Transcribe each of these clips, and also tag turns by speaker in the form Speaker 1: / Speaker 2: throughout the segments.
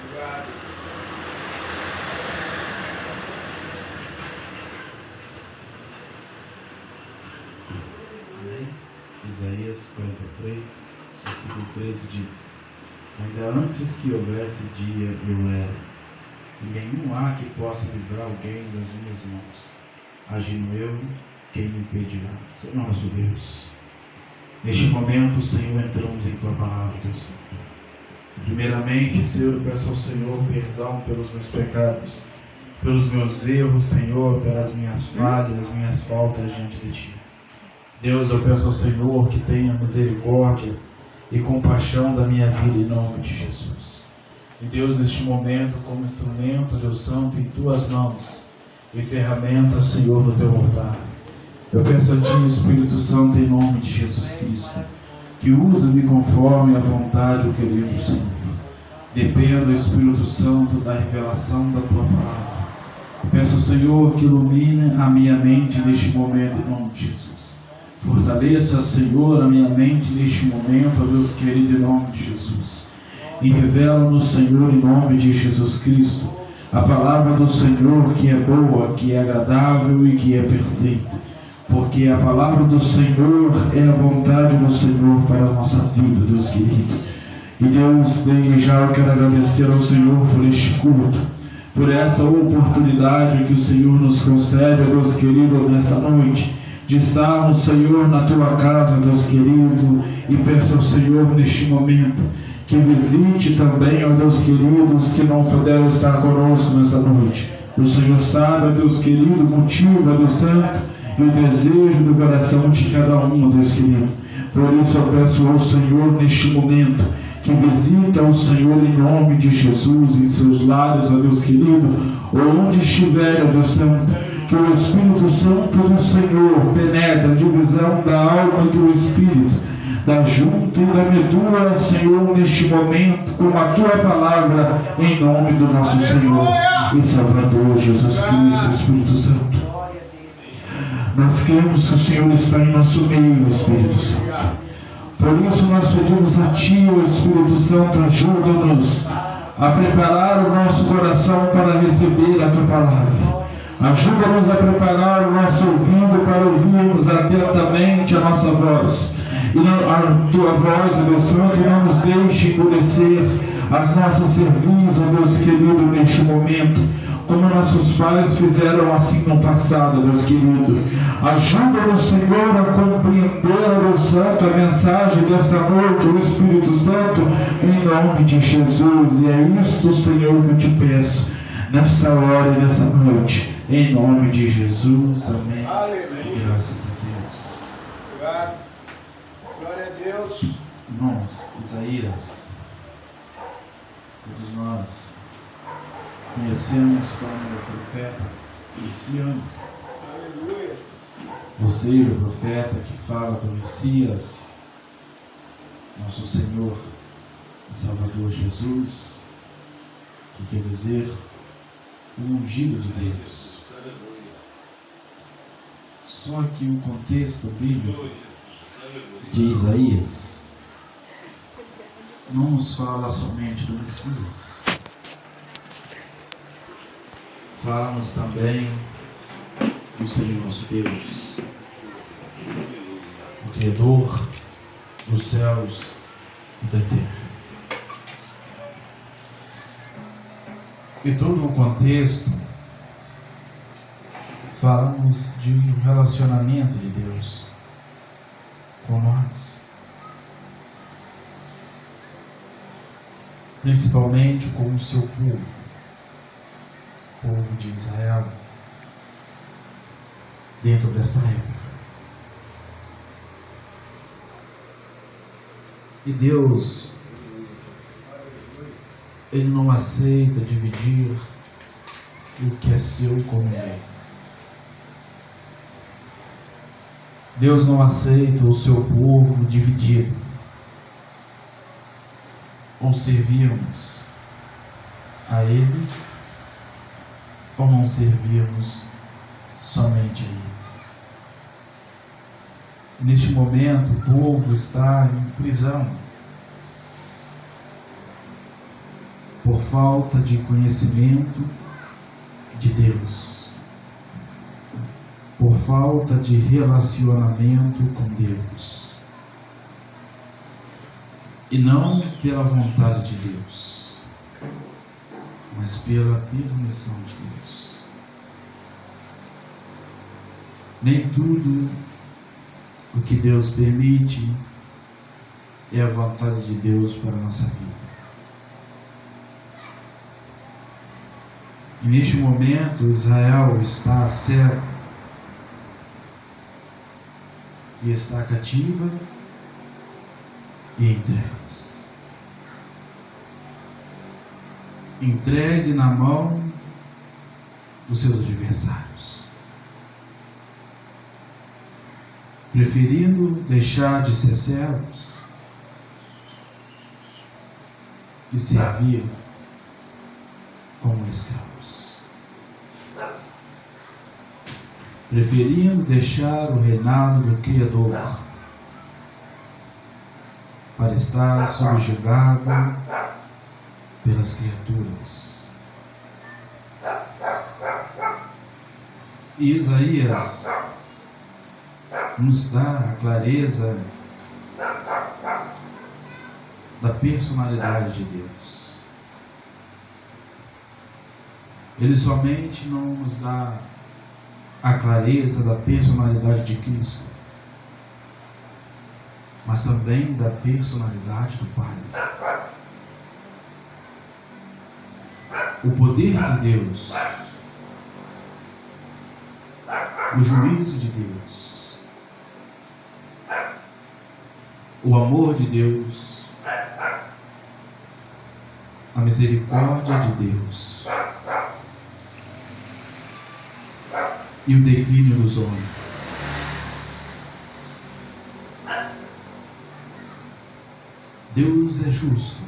Speaker 1: Obrigado.
Speaker 2: Amém? Isaías 43, versículo 13 diz: ainda antes que houvesse dia, eu era, e nenhum há que possa livrar alguém das minhas mãos. Agindo eu, quem me impedirá? Senhor nosso Deus, neste momento, Senhor, entramos em Tua palavra, Deus Senhor. Primeiramente, Senhor, eu peço ao Senhor perdão pelos meus pecados, pelos meus erros, Senhor, pelas minhas falhas, minhas faltas diante de Ti. Deus, eu peço ao Senhor que tenha misericórdia e compaixão da minha vida em nome de Jesus. E Deus, neste momento, como instrumento, Deus Santo, em Tuas mãos e ferramenta, Senhor, no Teu altar, eu peço a Ti, Espírito Santo, em nome de Jesus Cristo, que usa-me conforme a vontade do querido Senhor. Dependo, Espírito Santo, da revelação da Tua palavra. Peço ao Senhor que ilumine a minha mente neste momento, em nome de Jesus. Fortaleça, Senhor, a minha mente neste momento, ó Deus querido, em nome de Jesus. E revela-nos, Senhor, em nome de Jesus Cristo, a palavra do Senhor que é boa, que é agradável e que é perfeita. Porque a palavra do Senhor é a vontade do Senhor para a nossa vida, Deus querido. E Deus, desde já eu quero agradecer ao Senhor por este culto, por essa oportunidade que o Senhor nos concede, ó Deus querido, nesta noite, de estarmos, Senhor, na Tua casa, Deus querido, e peço ao Senhor neste momento que visite também, ó Deus querido, os que não puderam estar conosco nessa noite. O Senhor sabe, ó Deus querido, o motivo, ó Deus Santo, e o desejo do coração de cada um, ó Deus querido. Por isso eu peço ao Senhor neste momento que visita o Senhor em nome de Jesus em seus lares, ó Deus querido, ou onde estiver, ó Deus Santo, que o Espírito Santo do Senhor penetre a divisão da alma e do Espírito, da junta e da medula, Senhor, neste momento, com a Tua palavra, em nome do nosso Senhor e Salvador Jesus Cristo, Espírito Santo. Nós cremos que o Senhor está em nosso meio, Espírito Santo. Por isso nós pedimos a Ti, o Espírito Santo, ajuda-nos a preparar o nosso coração para receber a Tua palavra. Ajuda-nos a preparar o nosso ouvido para ouvirmos atentamente a nossa voz. E a Tua voz, ó Deus Santo, não nos deixe endurecer as nossas cerviz, ó Deus querido, neste momento, como nossos pais fizeram assim no passado, Deus querido. Ajuda-nos, Senhor, a compreender, ó Deus Santo, a mensagem desta noite, o Espírito Santo, em nome de Jesus. E é isto, Senhor, que eu Te peço, nesta hora e nesta noite, em nome de Jesus. Amém.
Speaker 1: Aleluia.
Speaker 2: Graças a Deus.
Speaker 1: Obrigado. Glória a Deus.
Speaker 2: Irmãos, Isaías, todos nós conhecemos como o profeta messiânico,
Speaker 1: Aleluia.
Speaker 2: ou seja, o profeta que fala do Messias, nosso Senhor e Salvador Jesus, que quer dizer o ungido de Deus. Só que o contexto bíblico de Isaías não nos fala somente do Messias, fala-nos também do Senhor nosso Deus, o Criador dos céus e da terra. E todo o contexto falamos de um relacionamento de Deus com nós, principalmente com o seu povo de Israel, dentro desta época. E Deus, Ele não aceita dividir o que é seu com ninguém. Deus não aceita o seu povo dividido, ou servirmos a Ele, ou não servirmos somente a Ele. Neste momento, o povo está em prisão. por falta de conhecimento de Deus, por falta de relacionamento com Deus, e não pela vontade de Deus, mas pela permissão de Deus. Nem tudo o que Deus permite é a vontade de Deus para a nossa vida. E neste momento, Israel está cego e está cativa e em trevas, entregue na mão dos seus adversários, preferindo deixar de ser servos e servir como escravos, preferindo deixar o reinado do Criador para estar subjugado pelas criaturas. E Isaías nos dá a clareza da personalidade de Deus. Ele somente não nos dá a clareza da personalidade de Cristo, mas também da personalidade do Pai. O poder de Deus, o juízo de Deus, o amor de Deus, a misericórdia de Deus e o declínio dos homens. Deus é justo.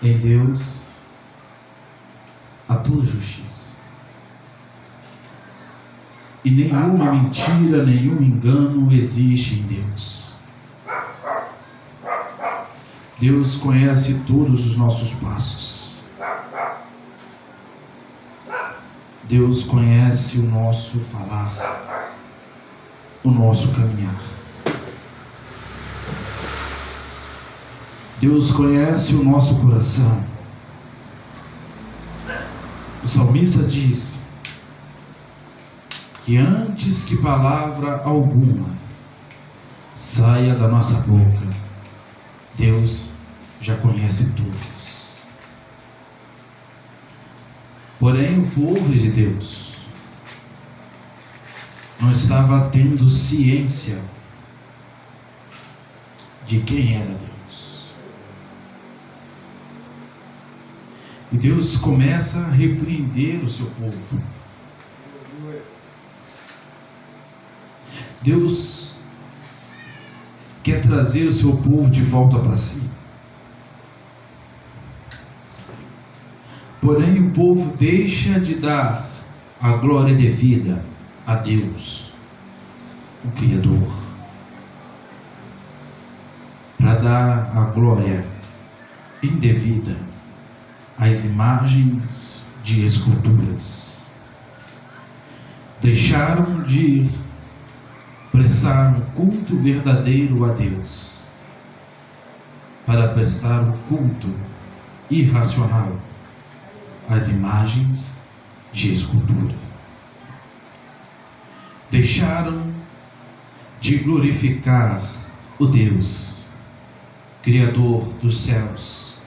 Speaker 2: Em Deus há toda justiça. E nenhuma mentira, nenhum engano existe em Deus. Deus conhece todos os nossos passos. Deus conhece o nosso falar, o nosso caminhar. Deus conhece o nosso coração. O salmista diz que antes que palavra alguma saia da nossa boca, Deus já conhece todas. Porém, o povo de Deus não estava tendo ciência de quem era Deus. E Deus começa a repreender o seu povo. Deus quer trazer o seu povo de volta para si. Porém, o povo deixa de dar a glória devida a Deus, o Criador, para dar a glória indevida às imagens de esculturas. Deixaram de prestar um culto verdadeiro a Deus para prestar um culto irracional às imagens de escultura. Deixaram de glorificar o Deus, Criador dos céus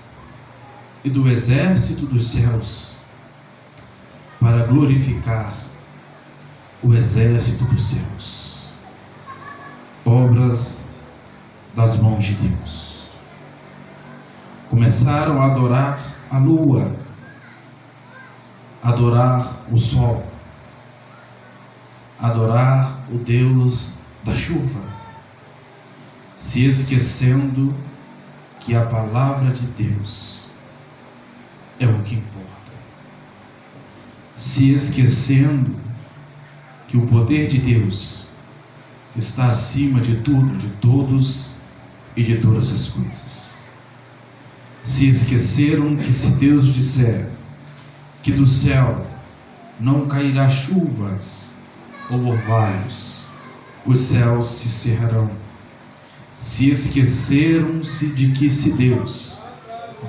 Speaker 2: e do exército dos céus, para glorificar o exército dos céus, obras das mãos de Deus. Começaram a adorar a lua, adorar o sol, adorar o Deus da chuva, se esquecendo que a palavra de Deus é o que importa, se esquecendo que o poder de Deus está acima de tudo, de todos e de todas as coisas. Se esqueceram que se Deus disser que do céu não cairá chuvas ou orvalhos, os céus se cerrarão. Se esqueceram-se de que se Deus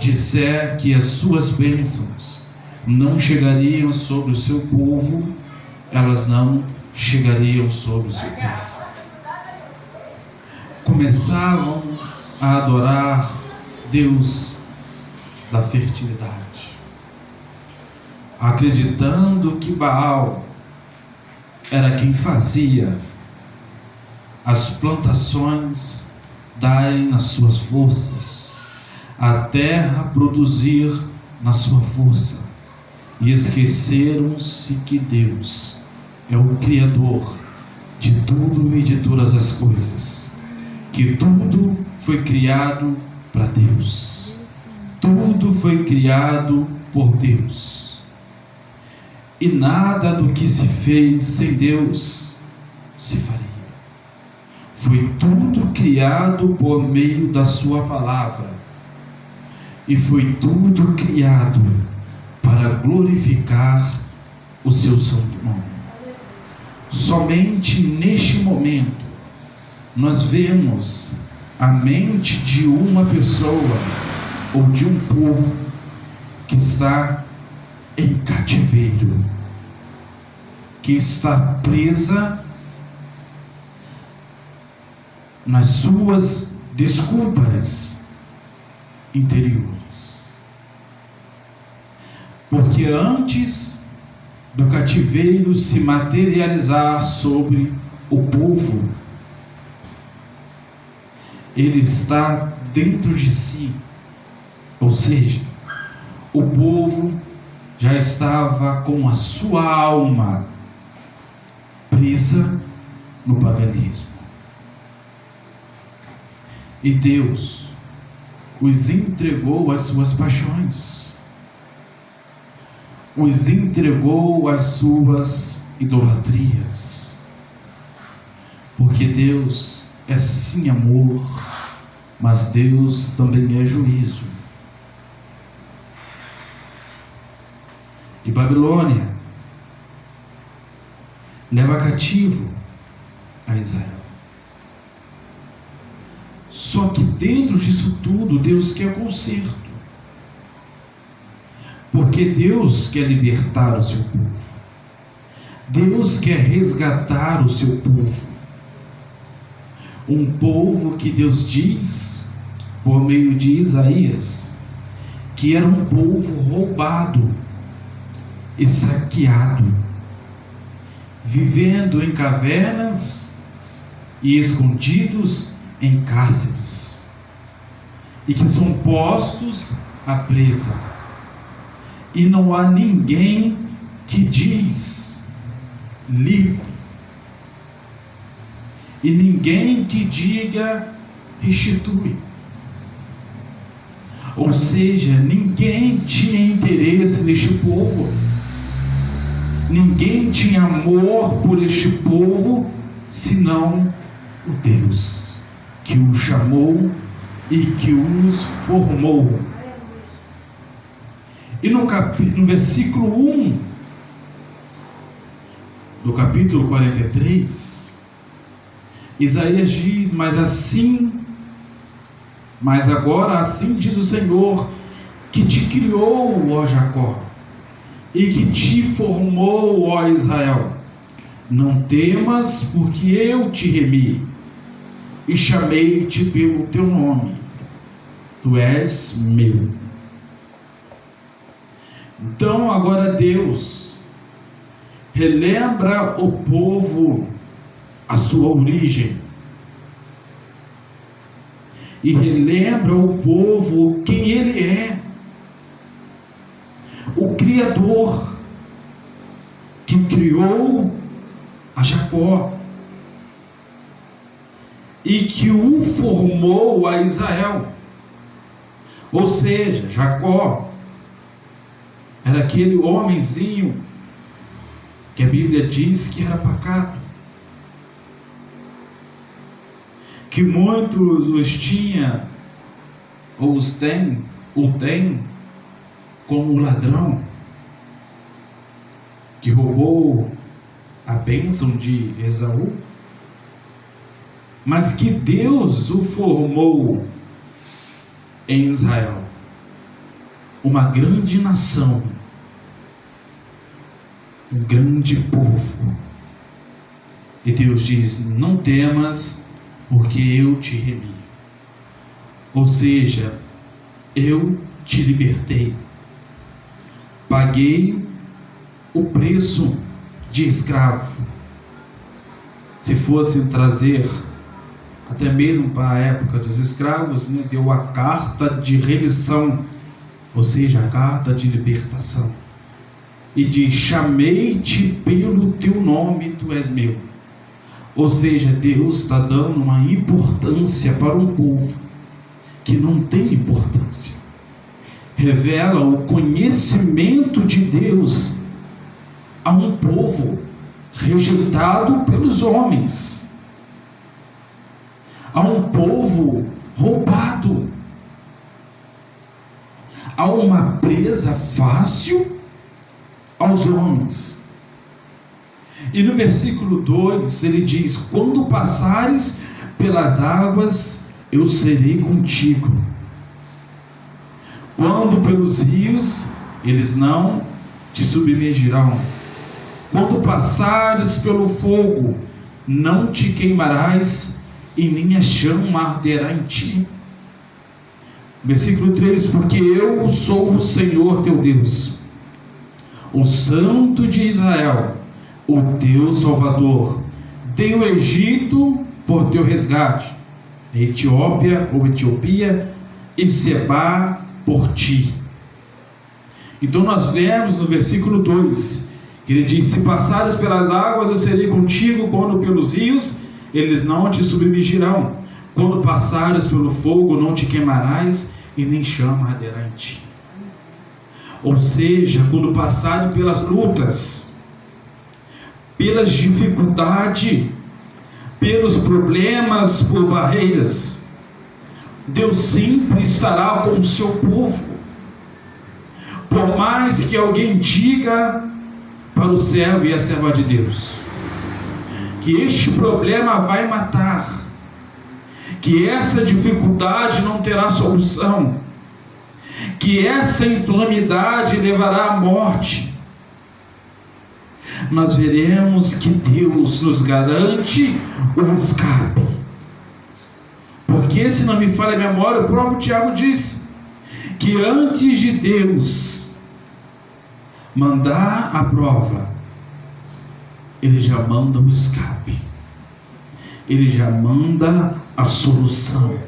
Speaker 2: disser que as suas bênçãos não chegariam sobre o seu povo, elas não chegariam sobre o seu povo. Começavam a adorar Deus da fertilidade, acreditando que Baal era quem fazia as plantações darem nas suas forças, a terra produzir na sua força, e esqueceram-se que Deus é o Criador de tudo e de todas as coisas, que tudo foi criado para Deus, tudo foi criado por Deus, e nada do que se fez sem Deus se faria. Foi tudo criado por meio da sua palavra, e foi tudo criado para glorificar o seu santo nome. Somente neste momento nós vemos a mente de uma pessoa ou de um povo que está em cativeiro, que está presa nas suas desculpas interiores. Porque antes do cativeiro se materializar sobre o povo, ele está dentro de si, ou seja, o povo já estava com a sua alma presa no paganismo. E Deus os entregou às suas paixões, os entregou às suas idolatrias, porque Deus é sim amor, mas Deus também é juízo. E Babilônia leva cativo a Israel. Só que dentro disso tudo, Deus quer conserto. Porque Deus quer libertar o seu povo. Deus quer resgatar o seu povo. Um povo que Deus diz, por meio de Isaías, que era um povo roubado e saqueado, vivendo em cavernas e escondidos em cárceres, e que são postos à presa, e não há ninguém que diz livre, e ninguém que diga restitui. Ou seja, ninguém tinha interesse neste povo, ninguém tinha amor por este povo, senão o Deus que o chamou e que os formou. E no versículo 1 do capítulo 43, Isaías diz: mas agora assim diz o Senhor, que te criou, ó Jacó, e que te formou, ó Israel. Não temas, porque eu te remi, e chamei-te pelo teu nome. Tu és meu. Então agora Deus relembra o povo a sua origem, e relembra o povo quem ele é, o Criador que criou a Jacó e que o formou a Israel. Ou seja, Jacó era aquele homenzinho que a Bíblia diz que era pacato, que muitos os tinha ou os têm o tem como o ladrão que roubou a bênção de Esaú, mas que Deus o formou em Israel, uma grande nação, um grande povo. E Deus diz: não temas, porque eu te remi. Ou seja, eu te libertei, paguei o preço de escravo. Se fosse trazer até mesmo para a época dos escravos, né, deu a carta de remissão, ou seja, a carta de libertação, e diz: chamei-te pelo teu nome, tu és meu. Ou seja, Deus está dando uma importância para um povo que não tem importância. Revela o conhecimento de Deus a um povo rejeitado pelos homens, a um povo roubado, a uma presa fácil aos homens. E no versículo 2 ele diz: quando passares pelas águas, eu serei contigo. Quando pelos rios, eles não te submergirão. Quando passares pelo fogo, não te queimarás, e nem a chama arderá em ti. Versículo 3: porque eu sou o Senhor teu Deus, o Santo de Israel, o teu Salvador. Dei o Egito por teu resgate, a Etiópia ou Etiopia e Sebá por ti. Então nós vemos no versículo 2 que ele diz: se passares pelas águas, eu serei contigo. Quando pelos rios, eles não te submergirão. Quando passares pelo fogo, não te queimarás, e nem chama arderá em ti. Ou seja, quando passarem pelas lutas, pelas dificuldades, pelos problemas, por barreiras, Deus sempre estará com o seu povo. Por mais que alguém diga para o servo e a serva de Deus que este problema vai matar, que essa dificuldade não terá solução, que essa enfermidade levará à morte, nós veremos que Deus nos garante o escape. Porque, se não me falha a memória, o próprio Tiago diz que antes de Deus mandar a prova, Ele já manda o escape, Ele já manda a solução.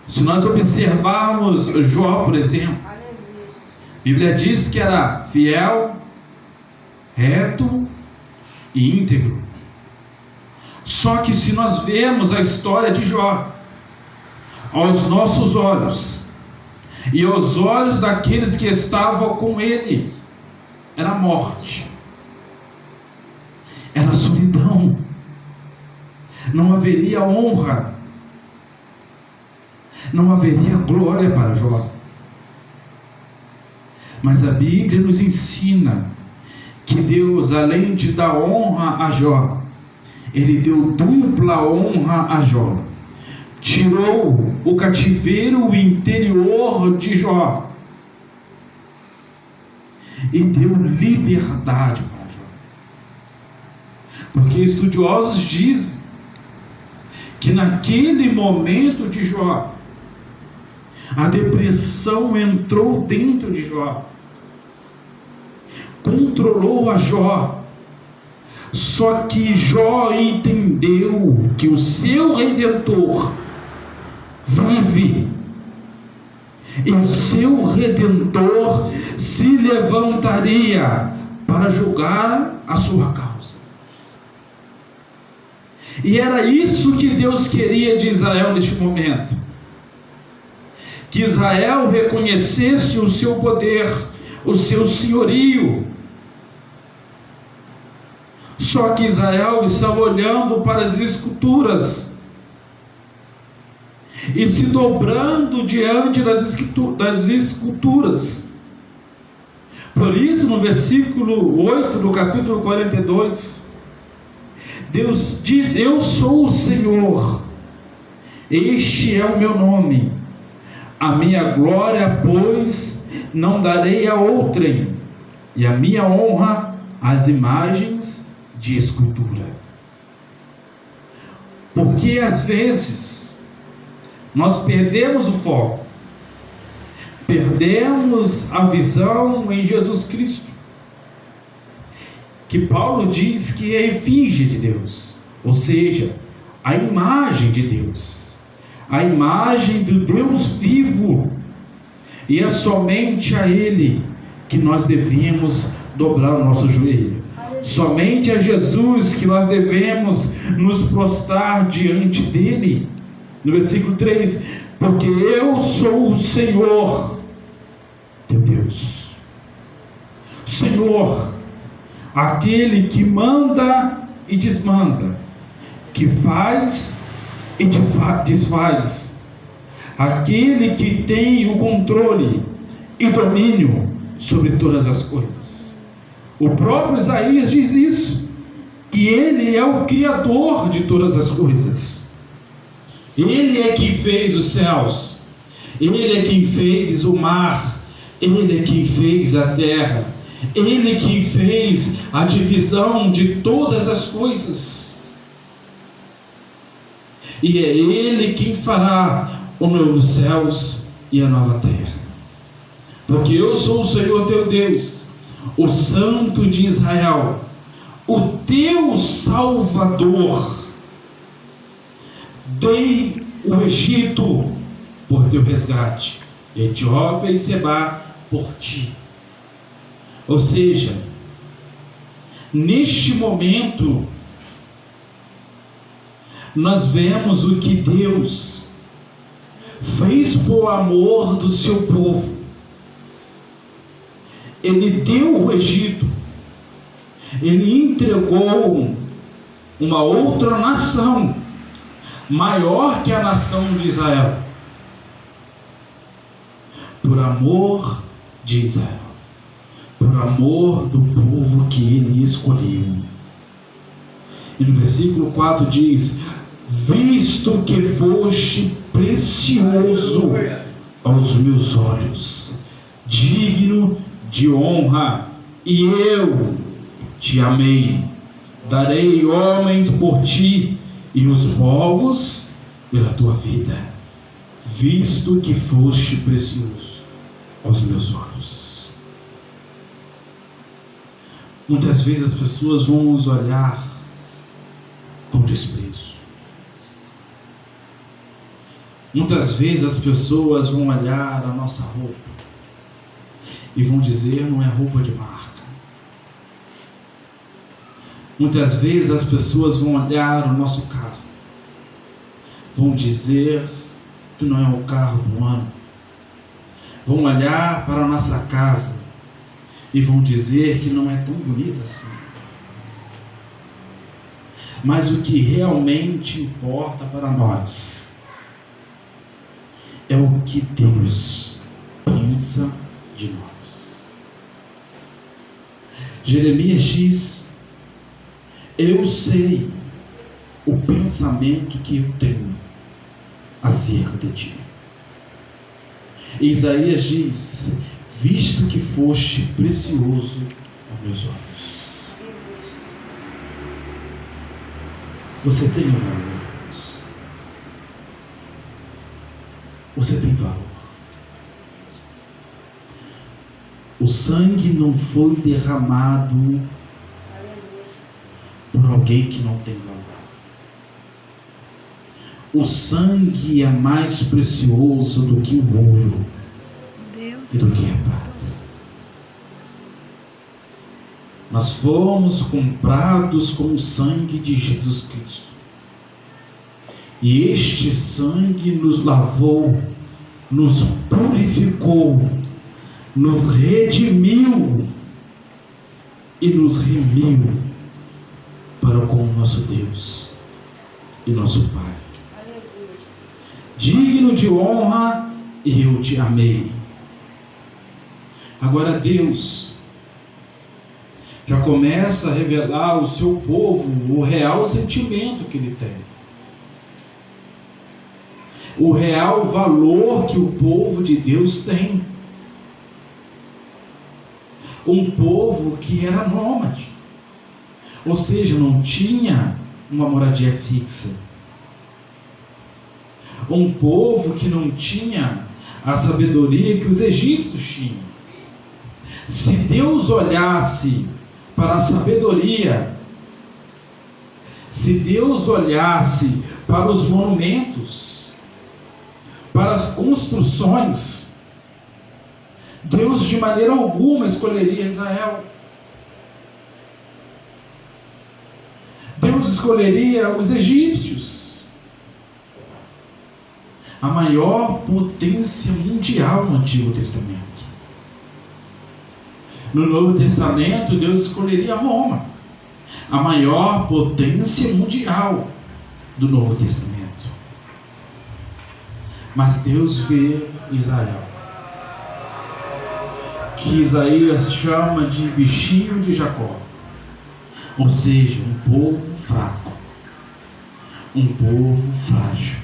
Speaker 2: Se nós observarmos Jó, por exemplo, a Bíblia diz que era fiel, reto e íntegro. Só que se nós vemos a história de Jó aos nossos olhos e aos olhos daqueles que estavam com ele, era morte, era solidão, não haveria honra, não haveria glória para Jó. Mas a Bíblia nos ensina que Deus, além de dar honra a Jó, Ele deu dupla honra a Jó. Tirou o cativeiro interior de Jó e deu liberdade para Jó. Porque estudiosos dizem que naquele momento de Jó, a depressão entrou dentro de Jó, controlou a Jó. Só que Jó entendeu que o seu Redentor vive, e o seu Redentor se levantaria para julgar a sua causa. E era isso que Deus queria de Israel neste momento, que Israel reconhecesse o seu poder, o seu senhorio. Só que Israel estava olhando para as esculturas, e se dobrando diante das esculturas. Por isso, no versículo 8 do capítulo 42, Deus diz: eu sou o Senhor, este é o meu nome, a minha glória, pois, não darei a outrem, e a minha honra às imagens de escultura. Porque às vezes nós perdemos o foco, perdemos a visão em Jesus Cristo, que Paulo diz que é a efígie de Deus, ou seja, a imagem de Deus, a imagem do Deus vivo, e é somente a Ele que nós devemos dobrar o nosso joelho, somente a Jesus que nós devemos nos prostrar diante dele. No versículo 3, porque eu sou o Senhor teu Deus, Senhor, aquele que manda e desmanda, que faz e desfaz, aquele que tem o controle e domínio sobre todas as coisas. O próprio Isaías diz isso, que ele é o Criador de todas as coisas. Ele é quem fez os céus, ele é quem fez o mar, ele é quem fez a terra, ele é quem fez a divisão de todas as coisas. E é ele quem fará os novos céus e a nova terra. Porque eu sou o Senhor teu Deus, o Santo de Israel, o teu Salvador. Dei o Egito por teu resgate, Etiópia e Sebá por ti. Ou seja, neste momento, nós vemos o que Deus fez por amor do seu povo. Ele deu o Egito, ele entregou uma outra nação, maior que a nação de Israel, por amor de Israel, por amor do povo que ele escolheu. E no versículo 4 diz: visto que foste precioso aos meus olhos, digno de honra, e eu te amei, darei homens por ti, e os povos pela tua vida, visto que foste precioso aos meus olhos. Muitas vezes as pessoas vão nos olhar com desprezo. Muitas vezes as pessoas vão olhar a nossa roupa e vão dizer: não é roupa de marca. Muitas vezes as pessoas vão olhar o nosso carro, vão dizer que não é o carro do ano. Vão olhar para a nossa casa e vão dizer que não é tão bonita assim. Mas o que realmente importa para nós é o que Deus pensa de nós. Jeremias diz: eu sei o pensamento que eu tenho acerca de ti. E Isaías diz: visto que foste precioso aos meus olhos. Você tem valor. Você tem valor. O sangue não foi derramado por alguém que não tem valor. O sangue é mais precioso do que o ouro e do que a prata. Nós fomos comprados com o sangue de Jesus Cristo. E este sangue nos lavou, nos purificou, nos redimiu e nos remiu para com o nosso Deus e nosso Pai. digno de honra, eu te amei. Agora Deus já começa a revelar ao seu povo o real sentimento que ele tem, o real valor que o povo de Deus tem. Um povo que era nômade, ou seja, não tinha uma moradia fixa. Um povo que não tinha a sabedoria que os egípcios tinham. Se Deus olhasse para a sabedoria, se Deus olhasse para os monumentos, para as construções, Deus de maneira alguma escolheria Israel. Deus escolheria os egípcios, a maior potência mundial no Antigo Testamento. No Novo Testamento, Deus escolheria Roma, a maior potência mundial do Novo Testamento. Mas Deus vê Israel, que Isaías chama de bichinho de Jacó, ou seja, um povo fraco, um povo frágil,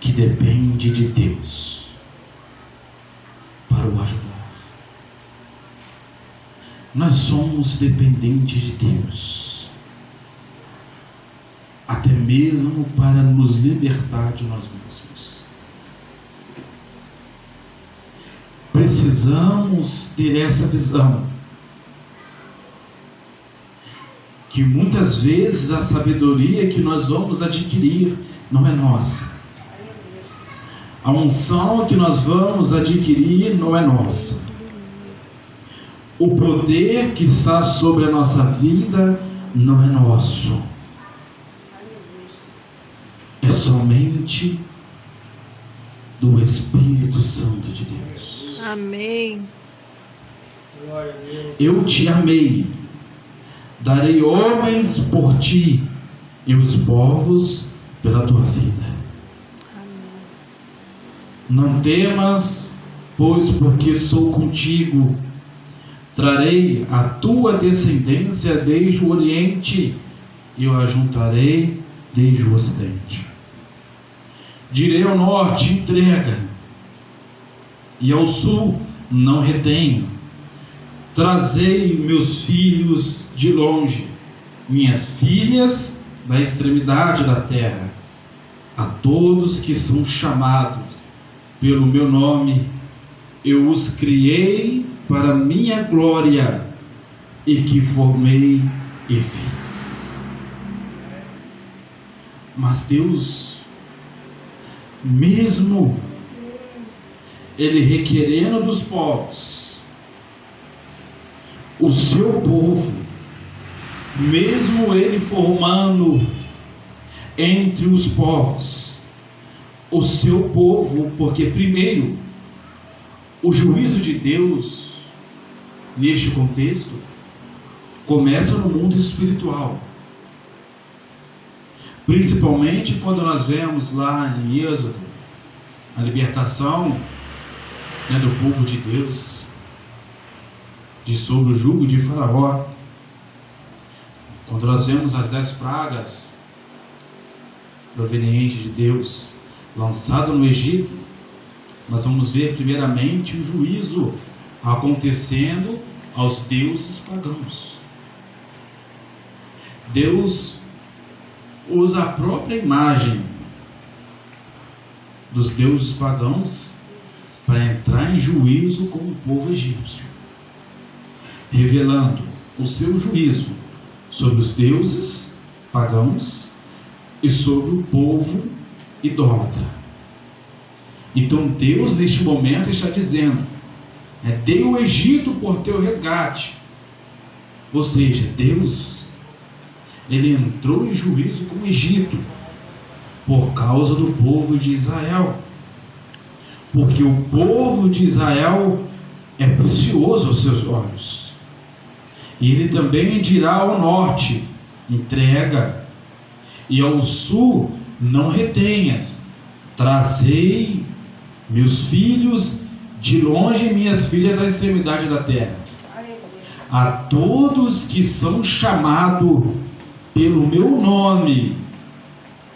Speaker 2: que depende de Deus para o ajudar. Nós somos dependentes de Deus, até mesmo para nos libertar de nós mesmos. Precisamos ter essa visão, que muitas vezes a sabedoria que nós vamos adquirir não é nossa. A unção que nós vamos adquirir não é nossa. O poder que está sobre a nossa vida não é nosso. É somente do Espírito Santo de Deus.
Speaker 3: Amém.
Speaker 1: Glória a Deus.
Speaker 2: Eu te amei, darei homens por ti e os povos pela tua vida.
Speaker 3: Amém.
Speaker 2: Não temas, pois porque sou contigo. Trarei a tua descendência desde o Oriente e eu a juntarei desde o Ocidente. Direi ao norte, entrega, e ao sul, não retenho. Trazei meus filhos de longe, minhas filhas da extremidade da terra. A todos que são chamados pelo meu nome, eu os criei para minha glória e que formei e fiz. Mas Deus, mesmo Ele requerendo dos povos, o seu povo, mesmo Ele formando entre os povos o seu povo, porque primeiro o juízo de Deus neste contexto começa no mundo espiritual, principalmente quando nós vemos lá em Êxodo a libertação, do povo de Deus de sob o jugo de Faraó. Quando nós vemos as 10 pragas provenientes de Deus lançado no Egito, nós vamos ver primeiramente o juízo acontecendo aos deuses pagãos. Deus usa a própria imagem dos deuses pagãos para entrar em juízo com o povo egípcio, revelando o seu juízo sobre os deuses pagãos e sobre o povo idólatra. Então Deus neste momento está dizendo: dei o Egito por teu resgate. Ou seja, Deus, Ele entrou em juízo com o Egito por causa do povo de Israel, porque o povo de Israel é precioso aos seus olhos. E Ele também dirá ao norte: entrega, e ao sul: não retenhas, Trazei meus filhos de longe e minhas filhas da extremidade da terra. A todos que são chamados pelo meu nome,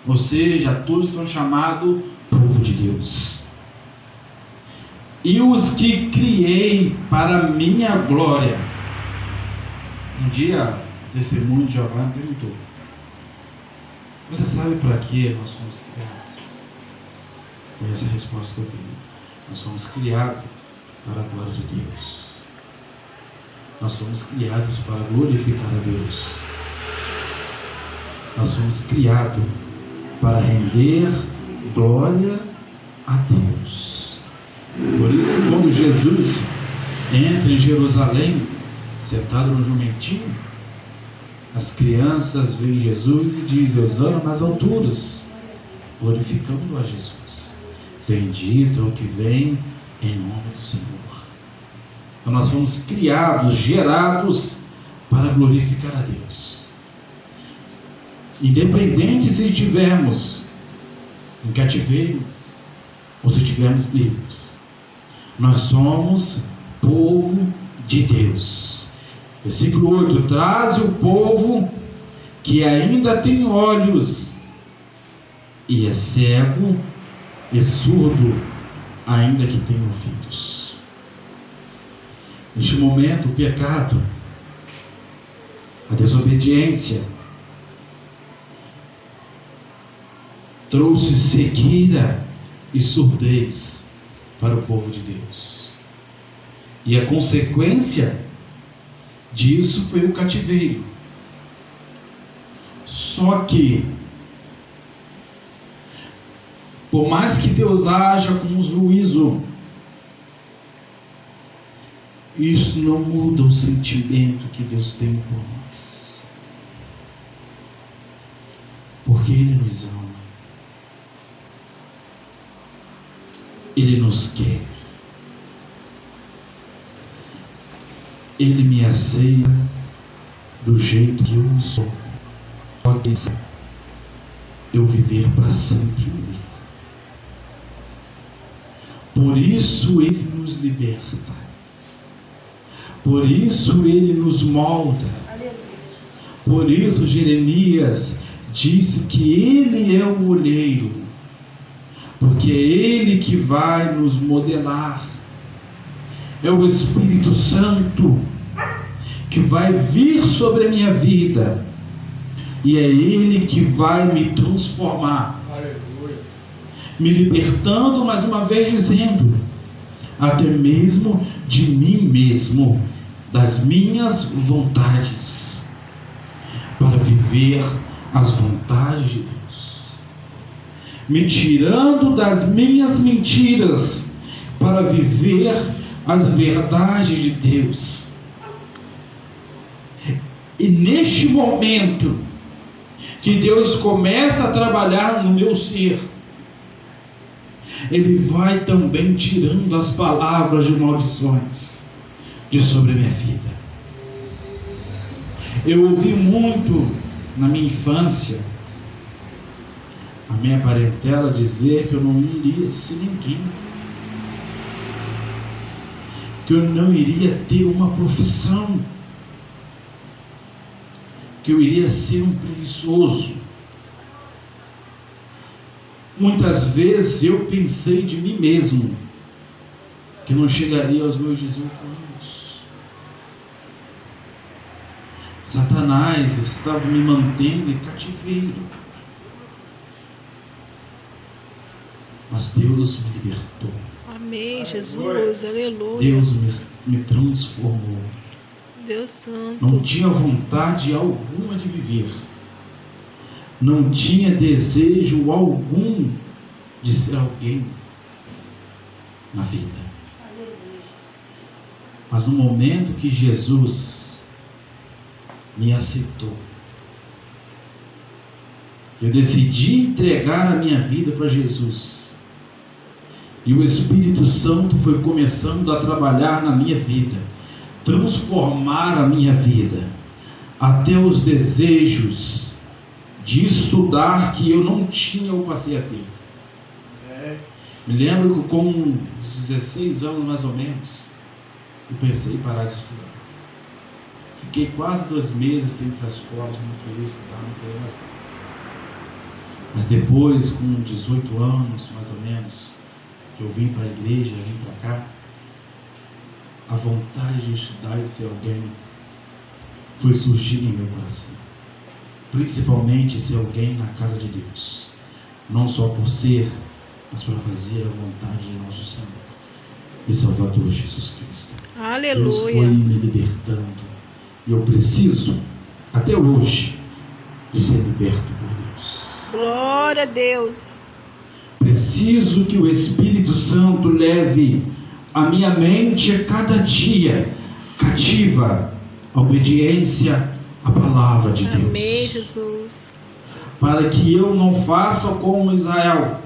Speaker 2: ou seja, a todos são chamados povo de Deus. E os que criei para minha glória. Um dia, o testemunho de Jeová me perguntou: você sabe para que nós fomos criados? Foi essa a resposta que eu dei. Nós fomos criados para a glória de Deus. Nós fomos criados para glorificar a Deus. Nós fomos criados para render glória a Deus. Por isso, quando Jesus entra em Jerusalém, sentado no jumentinho, as crianças veem Jesus e dizem: hosana nas alturas, glorificando a Jesus. Bendito é o que vem em nome do Senhor. Então nós fomos criados, gerados para glorificar a Deus. Independente se estivermos em cativeiro ou se estivermos livres, nós somos povo de Deus. Versículo 8: traze o povo que ainda tem olhos e é cego e surdo, ainda que tenha ouvidos. Neste momento, o pecado, a desobediência, trouxe cegueira e surdez para o povo de Deus. E a consequência disso foi o cativeiro. Só que, por mais que Deus haja com juízo, isso não muda o sentimento que Deus tem por nós. Porque Ele nos ama. Ele nos quer. Ele me aceita do jeito que eu sou. Só que eu viver para sempre nele. Por isso Ele nos liberta. Por isso Ele nos molda. Por isso Jeremias disse que Ele é o olheiro, porque é Ele que vai nos modelar. É o Espírito Santo que vai vir sobre a minha vida, e é Ele que vai me transformar.
Speaker 1: Aleluia.
Speaker 2: Me libertando, mais uma vez dizendo, até mesmo de mim mesmo, das minhas vontades, para viver as vontades de Deus, me tirando das minhas mentiras, para viver as verdades de Deus. E neste momento que Deus começa a trabalhar no meu ser, Ele vai também tirando as palavras de maldições de sobre a minha vida. Eu ouvi muito na minha infância a minha parentela dizer que eu não iria ser ninguém, que eu não iria ter uma profissão, que eu iria ser um preguiçoso. Muitas vezes eu pensei de mim mesmo que não chegaria aos meus 18 anos. Satanás estava me mantendo em cativeiro, mas Deus me libertou.
Speaker 3: Amém, Jesus, aleluia.
Speaker 2: Deus me transformou.
Speaker 3: Deus Santo.
Speaker 2: Não tinha vontade alguma de viver, não tinha desejo algum de ser alguém na vida. Mas no momento que Jesus me aceitou, eu decidi entregar a minha vida para Jesus, e o Espírito Santo foi começando a trabalhar na minha vida, transformar a minha vida, até os desejos de estudar que eu não tinha, eu passei a ter. Me lembro que com 16 anos mais ou menos, eu pensei em parar de estudar. Fiquei quase 2 meses sem ir para a escola, não queria estudar, não queria mais. Mas depois, com 18 anos mais ou menos, que eu vim para a igreja, vim para cá, a vontade de estudar e de ser alguém foi surgir em meu coração. Principalmente ser alguém na casa de Deus. Não só por ser, mas para fazer a vontade de nosso Senhor e Salvador Jesus Cristo. Deus foi
Speaker 3: Aleluia.
Speaker 2: me libertando. E eu preciso, até hoje, de ser liberto por Deus.
Speaker 3: Glória a Deus.
Speaker 2: Preciso que o Espírito Santo leve a minha mente a cada dia cativa a obediência à palavra de Deus.
Speaker 3: Amém, Jesus.
Speaker 2: Para que eu não faça como Israel,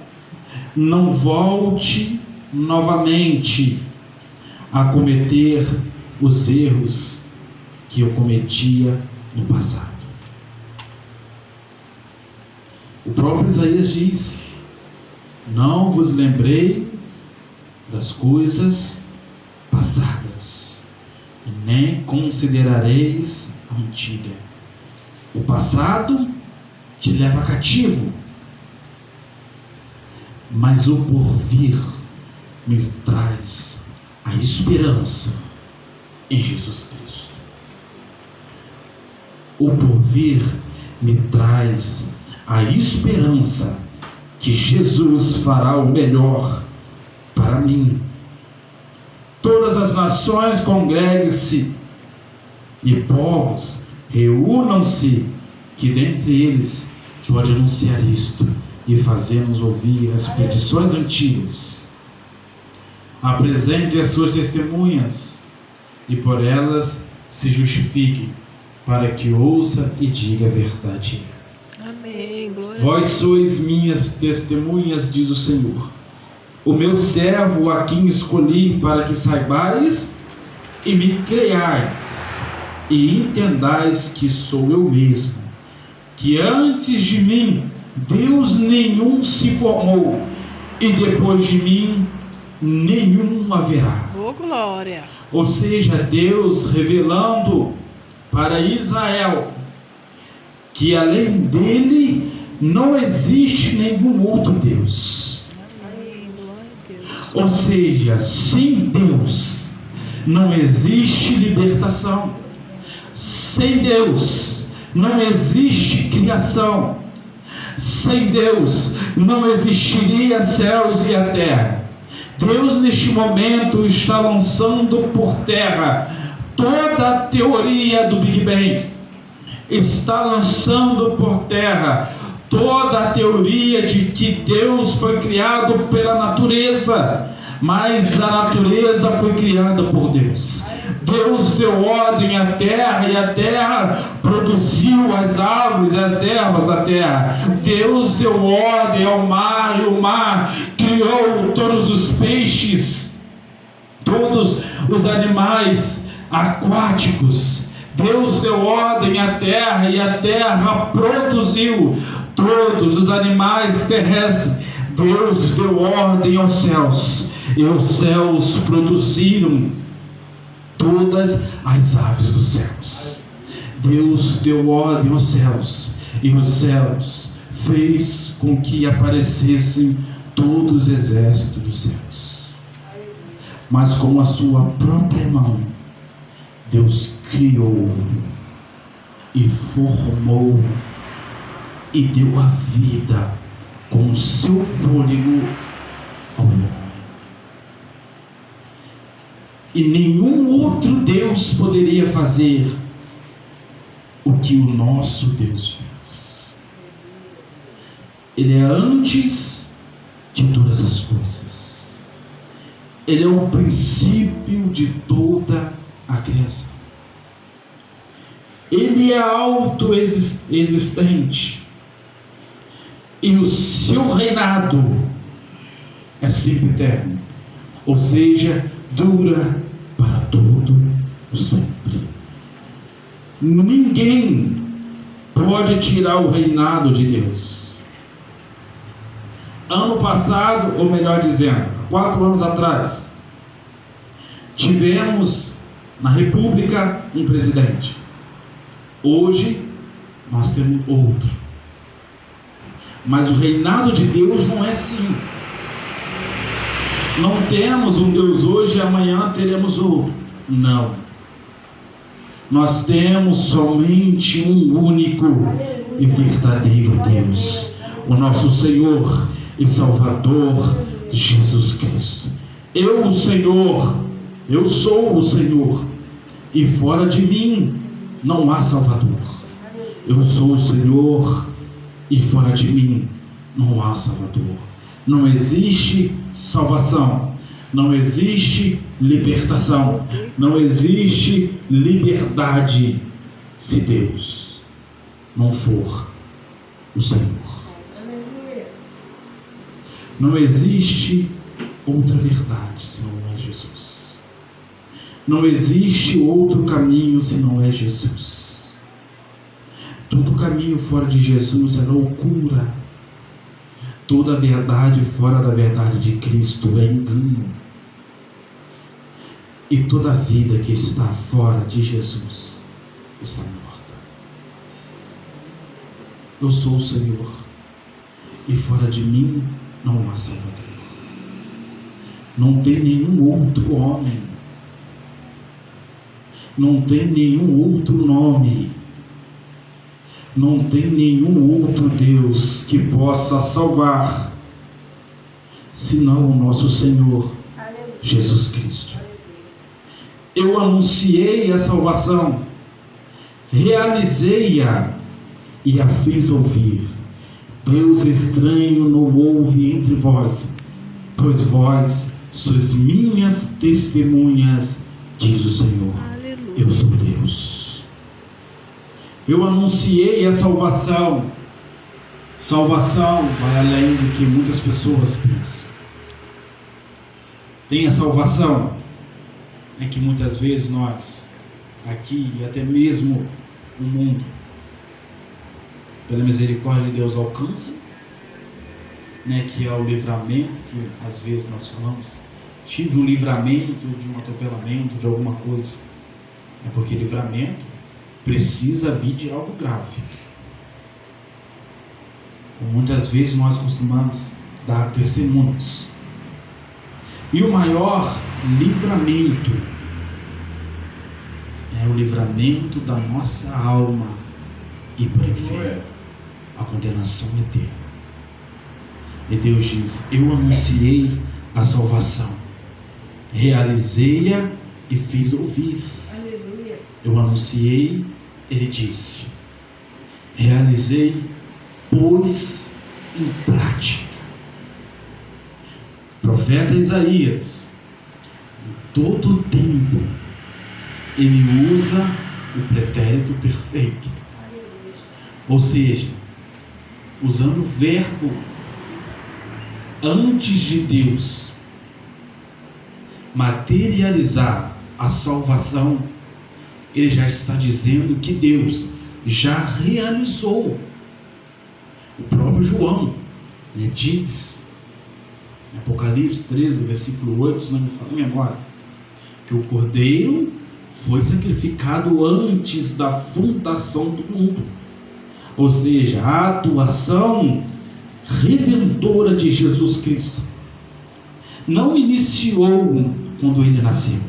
Speaker 2: não volte novamente a cometer os erros que eu cometia no passado. O próprio Isaías diz: não vos lembrei das coisas passadas, e nem considerareis a antiga. O passado te leva cativo, mas o porvir me traz a esperança em Jesus Cristo. O porvir me traz a esperança que Jesus fará o melhor para mim. Todas as nações congreguem-se e povos reúnam-se, que dentre eles pode anunciar isto e fazermos ouvir as petições antigas. Apresente as suas testemunhas e por elas se justifique, para que ouça e diga a verdade.
Speaker 3: Amém. Glória.
Speaker 2: Vós sois minhas testemunhas, diz o Senhor, o meu servo a quem escolhi, para que saibais e me creiais e entendais que sou eu mesmo, que antes de mim Deus nenhum se formou, e depois de mim nenhum haverá.
Speaker 3: Oh, glória.
Speaker 2: Ou seja, Deus revelando para Israel que além dele não existe nenhum outro Deus.
Speaker 3: Amém. Glória a Deus.
Speaker 2: Ou seja, sem Deus não existe libertação. Sem Deus não existe criação. Sem Deus não existiria céus e a terra. Deus neste momento está lançando por terra toda a teoria do Big Bang. Está lançando por terra toda a teoria de que Deus foi criado pela natureza, mas a natureza foi criada por Deus. Deus deu ordem à terra e a terra produziu as árvores, as ervas da terra. Deus deu ordem ao mar e o mar criou todos os peixes, todos os animais aquáticos. Deus deu ordem à terra e a terra produziu todos os animais terrestres. Deus deu ordem aos céus e os céus produziram todas as aves dos céus. Deus deu ordem aos céus e os céus fez com que aparecessem todos os exércitos dos céus. Mas com a sua própria mão Deus criou e formou e deu a vida com o seu fôlego ao homem. E nenhum outro Deus poderia fazer o que o nosso Deus fez. Ele é antes de todas as coisas. Ele é o princípio de toda a criação. Ele é autoexistente. E o seu reinado é sempre eterno. Ou seja, dura para todo o sempre. Ninguém pode tirar o reinado de Deus. Ano passado, ou melhor dizendo, 4 anos atrás, tivemos na República um presidente. Hoje, nós temos outro. Mas o reinado de Deus não é assim. Não temos um Deus hoje e amanhã teremos outro. Não. Nós temos somente um único e verdadeiro Deus, o nosso Senhor e Salvador Jesus Cristo. Eu sou o Senhor, e fora de mim não há Salvador. Eu sou o Senhor, e fora de mim não há Salvador. Não existe salvação, não existe libertação, não existe liberdade se Deus não for o Senhor. Não existe outra verdade se não é Jesus. Não existe outro caminho se não é Jesus. Todo caminho fora de Jesus é loucura. Toda verdade fora da verdade de Cristo é engano. E toda vida que está fora de Jesus está morta. Eu sou o Senhor, e fora de mim não há Salvador. Não tem nenhum outro homem, não tem nenhum outro nome, não tem nenhum outro Deus que possa salvar, senão o nosso Senhor Jesus Cristo. Eu anunciei a salvação, realizei-a e a fiz ouvir. Deus estranho não houve entre vós, pois vós sois minhas testemunhas, diz o Senhor.
Speaker 3: Aleluia.
Speaker 2: Eu sou Deus. Eu anunciei a salvação. Salvação vai além do que muitas pessoas pensam. Tem a salvação, é que muitas vezes nós, aqui e até mesmo o mundo, pela misericórdia de Deus alcança, que é o livramento, que às vezes nós falamos, tive um livramento de um atropelamento, de alguma coisa. É porque livramento precisa vir de algo grave. Muitas vezes nós costumamos dar testemunhos. E o maior livramento é o livramento da nossa alma e para o inferno, a condenação eterna. E Deus diz: eu anunciei a salvação, realizei-a e fiz ouvir.
Speaker 4: Aleluia.
Speaker 2: Eu anunciei, ele disse, realizei, pôs em prática. Profeta Isaías, em todo o tempo, ele usa o pretérito perfeito. Ou seja, usando o verbo antes de Deus materializar a salvação, ele já está dizendo que Deus já realizou. O próprio João diz, em Apocalipse 13, versículo 8, se não me falha a memória, que o Cordeiro foi sacrificado antes da fundação do mundo. Ou seja, a atuação redentora de Jesus Cristo não iniciou quando ele nasceu,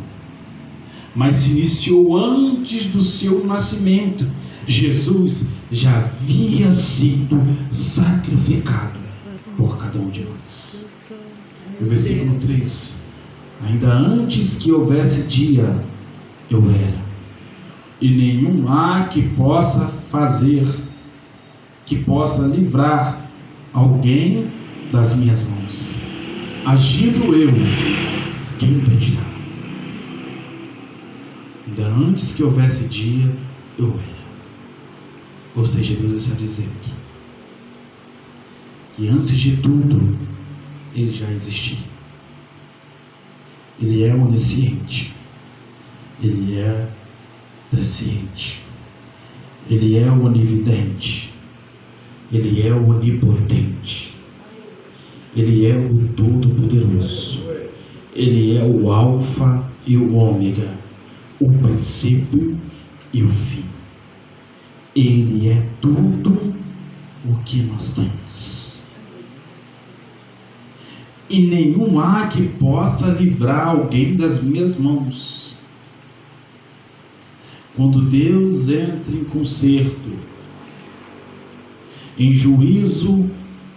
Speaker 2: mas se iniciou antes do seu nascimento. Jesus já havia sido sacrificado por cada um de nós. O versículo 3: ainda antes que houvesse dia, eu era, e nenhum há que possa fazer, que possa livrar alguém das minhas mãos. Agindo eu, quem impedirá? Ainda antes que houvesse dia, eu era. Ou seja, Deus está dizendo que antes de tudo, ele já existia. Ele é onisciente, ele é presciente, ele é onividente, ele é onipotente. Ele é o Todo-Poderoso. Ele é o Alfa e o Ômega, o princípio e o fim. Ele é tudo o que nós temos. E nenhum há que possa livrar alguém das minhas mãos. Quando Deus entra em conserto, em juízo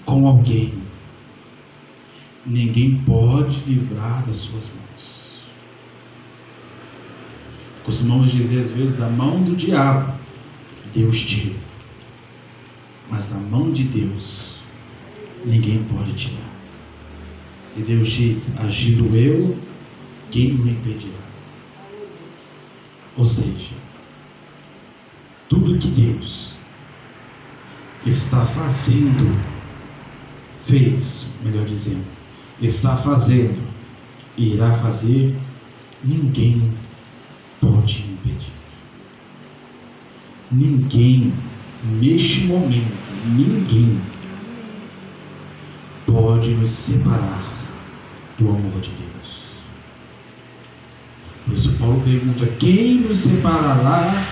Speaker 2: com alguém, ninguém pode livrar das suas mãos. Costumamos dizer às vezes, da mão do diabo Deus tira, mas da mão de Deus ninguém pode tirar. E Deus diz: agindo eu, quem me impedirá? Ou seja, tudo que Deus está fazendo, melhor dizendo, está fazendo e irá fazer, ninguém pode impedir. Ninguém, neste momento, ninguém pode nos separar do amor de Deus. Por isso Paulo pergunta: quem nos separará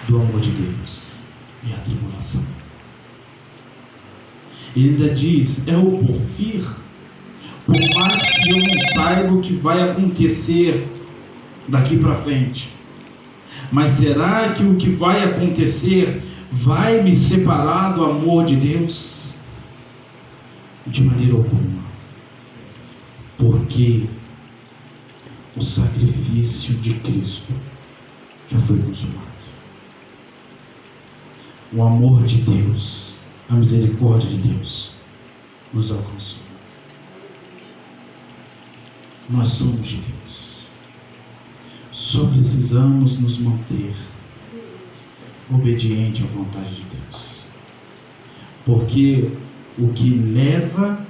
Speaker 2: do amor de Deus? É a tribulação. Ele ainda diz: é o porvir. Por mais que eu não saiba o que vai acontecer daqui para frente, mas será que o que vai acontecer vai me separar do amor de Deus? De maneira alguma, porque o sacrifício de Cristo já foi consumado. O amor de Deus, a misericórdia de Deus nos alcançou. Nós somos de Deus. Só precisamos nos manter obediente à vontade de Deus. Porque o que leva